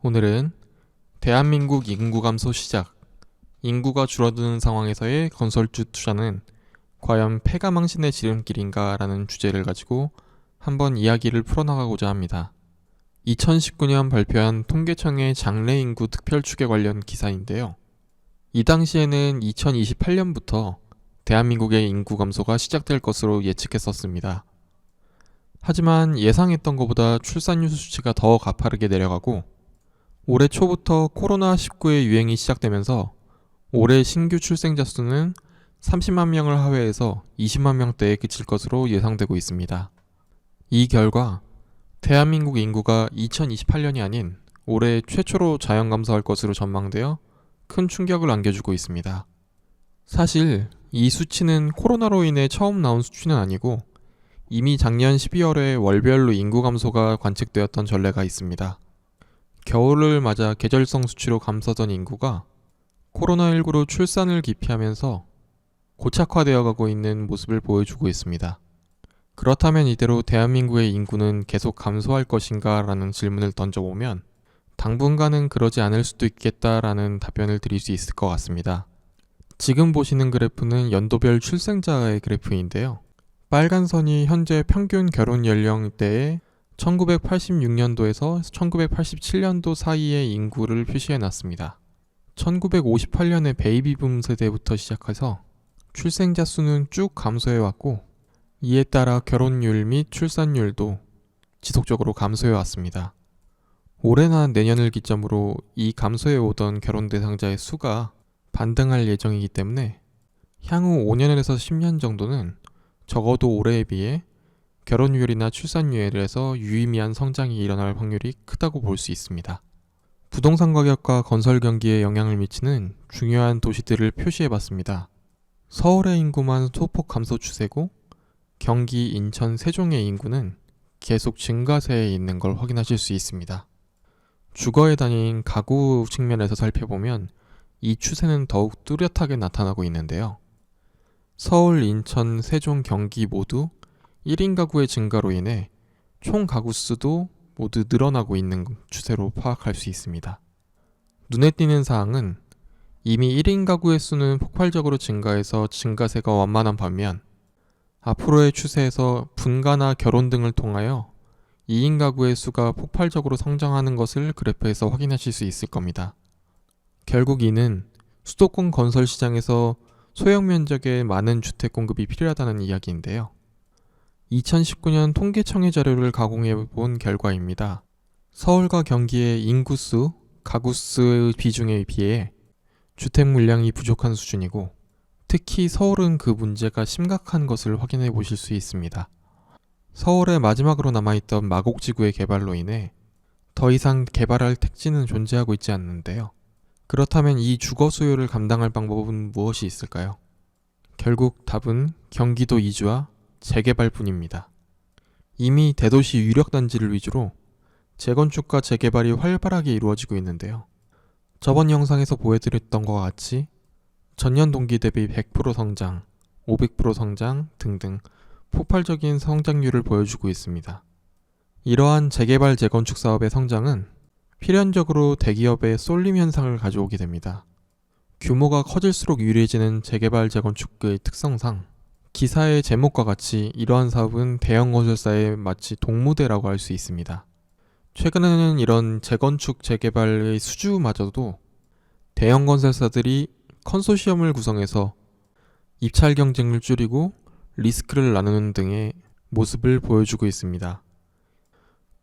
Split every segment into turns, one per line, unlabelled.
오늘은 대한민국 인구 감소 시작, 인구가 줄어드는 상황에서의 건설주 투자는 과연 폐가망신의 지름길인가 라는 주제를 가지고 한번 이야기를 풀어나가고자 합니다. 2019년 발표한 통계청의 장래인구 특별추계 관련 기사인데요. 이 당시에는 2028년부터 대한민국의 인구 감소가 시작될 것으로 예측했었습니다. 하지만 예상했던 것보다 출산율 수치가 더 가파르게 내려가고 올해 초부터 코로나19의 유행이 시작되면서 올해 신규 출생자 수는 30만 명을 하회해서 20만 명대에 그칠 것으로 예상되고 있습니다. 이 결과 대한민국 인구가 2028년이 아닌 올해 최초로 자연 감소할 것으로 전망되어 큰 충격을 안겨주고 있습니다. 사실 이 수치는 코로나로 인해 처음 나온 수치는 아니고 이미 작년 12월에 월별로 인구 감소가 관측되었던 전례가 있습니다. 겨울을 맞아 계절성 수치로 감싸던 인구가 코로나19로 출산을 기피하면서 고착화되어 가고 있는 모습을 보여주고 있습니다. 그렇다면 이대로 대한민국의 인구는 계속 감소할 것인가 라는 질문을 던져보면 당분간은 그러지 않을 수도 있겠다라는 답변을 드릴 수 있을 것 같습니다. 지금 보시는 그래프는 연도별 출생자의 그래프인데요. 빨간 선이 현재 평균 결혼 연령대의 1986년도에서 1987년도 사이의 인구를 표시해 놨습니다. 1958년의 베이비붐 세대부터 시작해서 출생자 수는 쭉 감소해 왔고 이에 따라 결혼율 및 출산율도 지속적으로 감소해 왔습니다. 올해나 내년을 기점으로 이 감소해 오던 결혼 대상자의 수가 반등할 예정이기 때문에 향후 5년에서 10년 정도는 적어도 올해에 비해 결혼율이나 출산율에서 유의미한 성장이 일어날 확률이 크다고 볼 수 있습니다. 부동산 가격과 건설 경기에 영향을 미치는 중요한 도시들을 표시해봤습니다. 서울의 인구만 소폭 감소 추세고 경기, 인천, 세종의 인구는 계속 증가세에 있는 걸 확인하실 수 있습니다. 주거에 다닌 가구 측면에서 살펴보면 이 추세는 더욱 뚜렷하게 나타나고 있는데요. 서울, 인천, 세종, 경기 모두 1인 가구의 증가로 인해 총 가구 수도 모두 늘어나고 있는 추세로 파악할 수 있습니다. 눈에 띄는 사항은 이미 1인 가구의 수는 폭발적으로 증가해서 증가세가 완만한 반면 앞으로의 추세에서 분가나 결혼 등을 통하여 2인 가구의 수가 폭발적으로 성장하는 것을 그래프에서 확인하실 수 있을 겁니다. 결국 이는 수도권 건설 시장에서 소형 면적의 많은 주택 공급이 필요하다는 이야기인데요. 2019년 통계청의 자료를 가공해 본 결과입니다. 서울과 경기의 인구수, 가구수 비중에 비해 주택 물량이 부족한 수준이고 특히 서울은 그 문제가 심각한 것을 확인해 보실 수 있습니다. 서울의 마지막으로 남아있던 마곡지구의 개발로 인해 더 이상 개발할 택지는 존재하고 있지 않는데요. 그렇다면 이 주거 수요를 감당할 방법은 무엇이 있을까요? 결국 답은 경기도 이주와 재개발뿐입니다. 이미 대도시 유력단지를 위주로 재건축과 재개발이 활발하게 이루어지고 있는데요. 저번 영상에서 보여드렸던 것과 같이 전년 동기 대비 100% 성장, 500% 성장 등등 폭발적인 성장률을 보여주고 있습니다. 이러한 재개발 재건축 사업의 성장은 필연적으로 대기업의 쏠림 현상을 가져오게 됩니다. 규모가 커질수록 유리해지는 재개발 재건축의 특성상 기사의 제목과 같이 이러한 사업은 대형 건설사의 마치 동무대라고 할 수 있습니다. 최근에는 이런 재건축 재개발의 수주마저도 대형 건설사들이 컨소시엄을 구성해서 입찰 경쟁을 줄이고 리스크를 나누는 등의 모습을 보여주고 있습니다.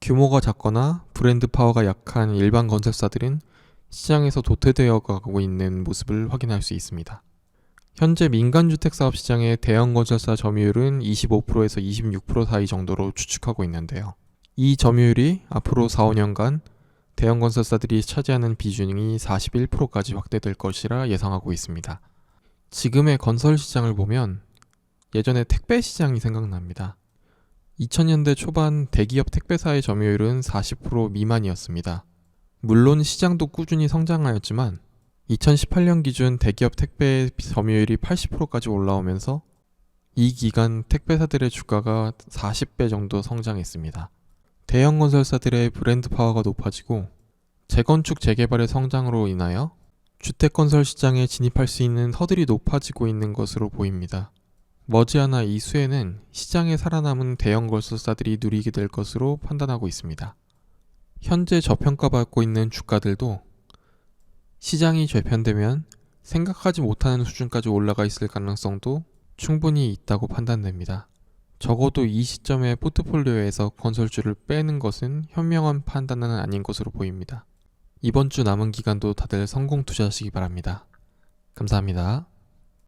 규모가 작거나 브랜드 파워가 약한 일반 건설사들은 시장에서 도태되어 가고 있는 모습을 확인할 수 있습니다. 현재 민간주택사업 시장의 대형 건설사 점유율은 25%에서 26% 사이 정도로 추측하고 있는데요. 이 점유율이 앞으로 4, 5년간 대형 건설사들이 차지하는 비중이 41%까지 확대될 것이라 예상하고 있습니다. 지금의 건설 시장을 보면 예전에 택배 시장이 생각납니다. 2000년대 초반 대기업 택배사의 점유율은 40% 미만이었습니다. 물론 시장도 꾸준히 성장하였지만 2018년 기준 대기업 택배 점유율이 80%까지 올라오면서 이 기간 택배사들의 주가가 40배 정도 성장했습니다. 대형 건설사들의 브랜드 파워가 높아지고 재건축 재개발의 성장으로 인하여 주택건설 시장에 진입할 수 있는 허들이 높아지고 있는 것으로 보입니다. 머지않아 이 수혜는 시장에 살아남은 대형 건설사들이 누리게 될 것으로 판단하고 있습니다. 현재 저평가받고 있는 주가들도 시장이 재편되면 생각하지 못하는 수준까지 올라가 있을 가능성도 충분히 있다고 판단됩니다. 적어도 이 시점에 포트폴리오에서 건설주를 빼는 것은 현명한 판단은 아닌 것으로 보입니다. 이번 주 남은 기간도 다들 성공 투자하시기 바랍니다. 감사합니다.